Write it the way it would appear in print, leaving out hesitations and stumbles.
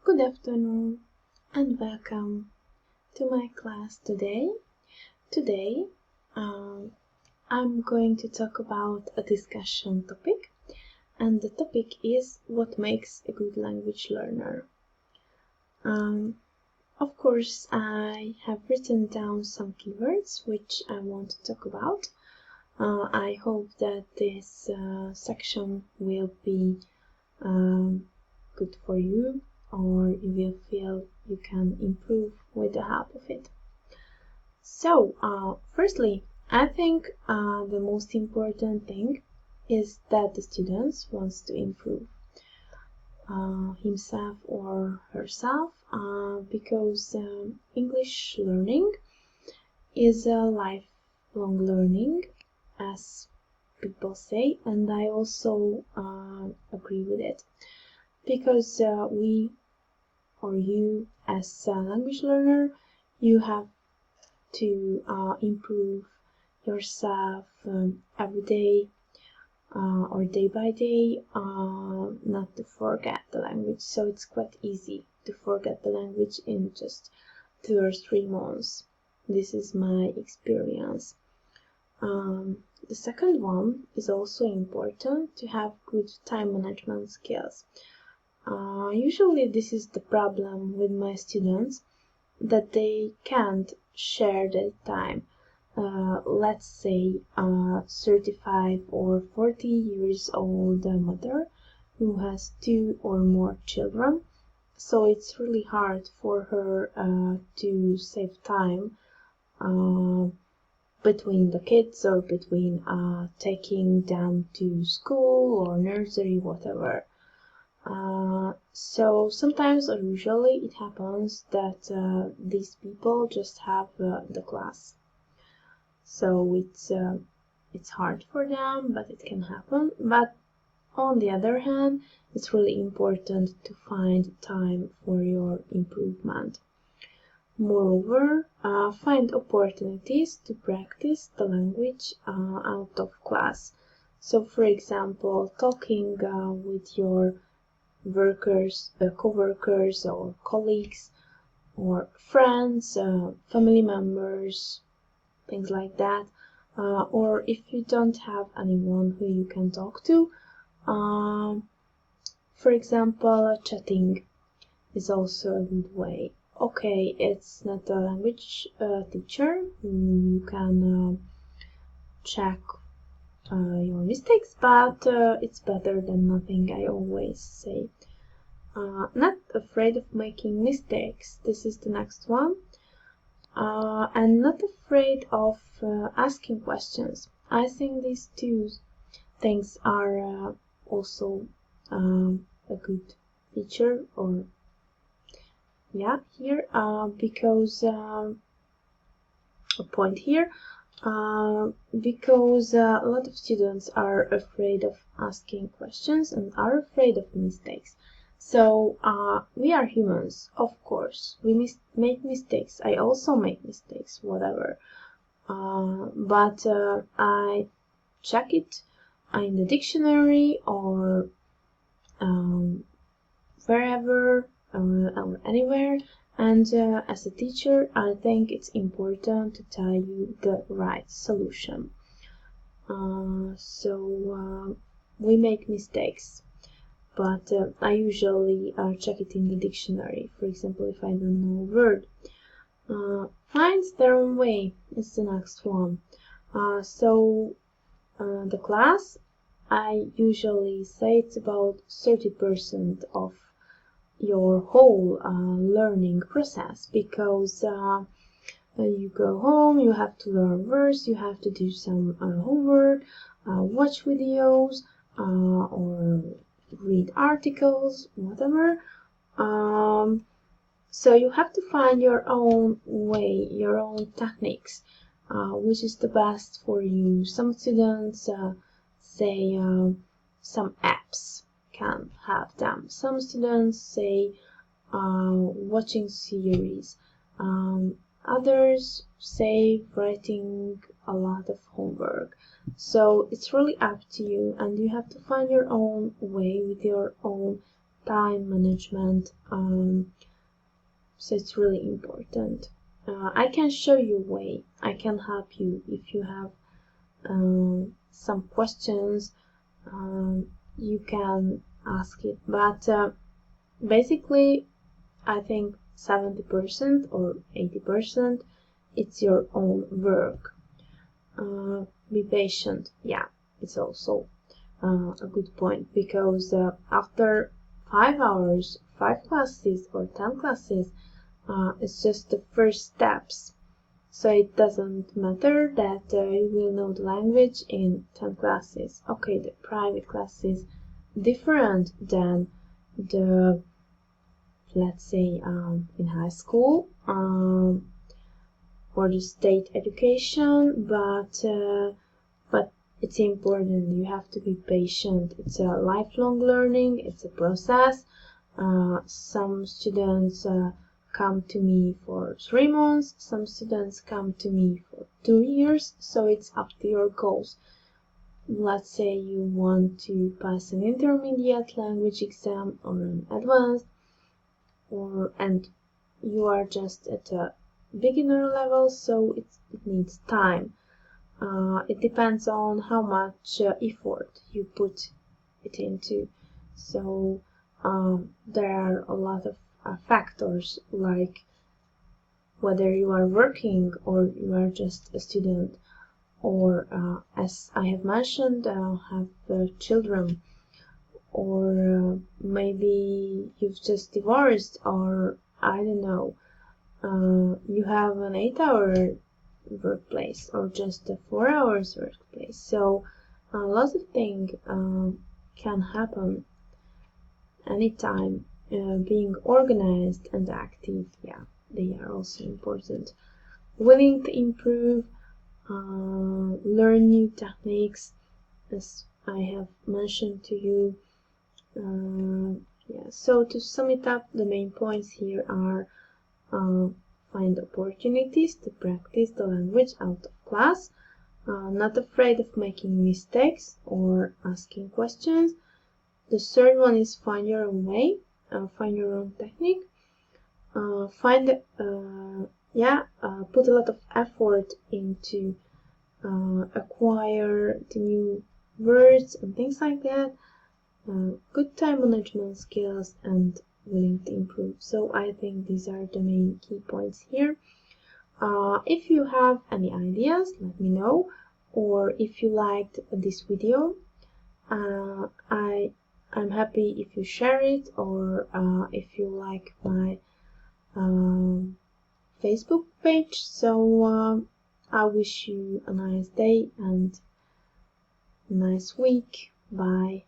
Good afternoon and welcome to my class today. Today, I'm going to talk about a discussion topic, and the topic is what makes a good language learner. Of course, I have written down some keywords which I want to talk about. I hope that this section will be good for you, or you will feel you can improve with the help of it. So, firstly, I think the most important thing is that the student wants to improve himself or herself, because English learning is a lifelong learning, as people say, and I also agree with it, because we or you as a language learner, you have to improve yourself every day or day by day, not to forget the language. So it's quite easy to forget the language in just 2 or 3 months. This is my experience. The second one is also important, to have good time management skills. Usually this is the problem with my students, that they can't share their time. Let's say a 35 or 40 years old mother who has 2 or more children, so it's really hard for her to save time between the kids, or between taking them to school or nursery, whatever. So sometimes, or usually, it happens that these people just have the class. So it's hard for them, but it can happen. But on the other hand, it's really important to find time for your improvement. Moreover, find opportunities to practice the language out of class. So, for example, talking with your workers, co-workers or colleagues or friends, family members, things like that. Or if you don't have anyone who you can talk to, for example, chatting is also a good way. Okay, it's not a language teacher. You can check your mistakes, but it's better than nothing, I always say. Not afraid of making mistakes. This is the next one. And not afraid of asking questions. I think these 2 things are also a good feature, or here, because a point here, because a lot of students are afraid of asking questions and are afraid of mistakes. So we are humans, of course. We make mistakes. I also make mistakes, whatever. But I check it in the dictionary, or wherever or anywhere. And as a teacher, I think it's important to tell you the right solution. So we make mistakes, but I usually check it in the dictionary. For example, if I don't know a word. Find their own way is the next one. The class, I usually say it's about 30% of your whole learning process, because you go home, you have to learn words, you have to do some homework, watch videos, or read articles, whatever. So you have to find your own way, your own techniques, which is the best for you. Some students say some apps can help them. Some students say watching series. Others say writing a lot of homework. So it's really up to you, and you have to find your own way with your own time management. So it's really important. I can show you a way. I can help you if you have some questions. You can ask it, but basically I think 70% or 80% it's your own work. Be patient. Yeah, it's also a good point, because after 5 hours, 5 classes or 10 classes, it's just the first steps. So it doesn't matter that you will know the language in 10 classes. Okay, the private class is different than the, let's say, in high school or the state education, but it's important. You have to be patient. It's a lifelong learning. It's a process. Some students come to me for 3 months, some students come to me for 2 years, so it's up to your goals. Let's say you want to pass an intermediate language exam or an advanced, and you are just at a beginner level, so it needs time. It depends on how much effort you put it into. So there are a lot of factors, like whether you are working or you are just a student, or as I have mentioned, have children, or maybe you've just divorced, or I don't know, you have an 8-hour workplace or just a 4 hours workplace. So lots of things can happen anytime. Being organized and active, yeah, they are also important. Willing to improve, learn new techniques, as I have mentioned to you. Yeah, so to sum it up, the main points here are find opportunities to practice the language out of class, not afraid of making mistakes or asking questions. The third one is find your own way, find your own technique, put a lot of effort into acquire the new words and things like that, good time management skills, and willing to improve. So I think these are the main key points here. If you have any ideas, let me know, or if you liked this video, I'm happy if you share it, or if you like my Facebook page. So I wish you a nice day and a nice week. Bye.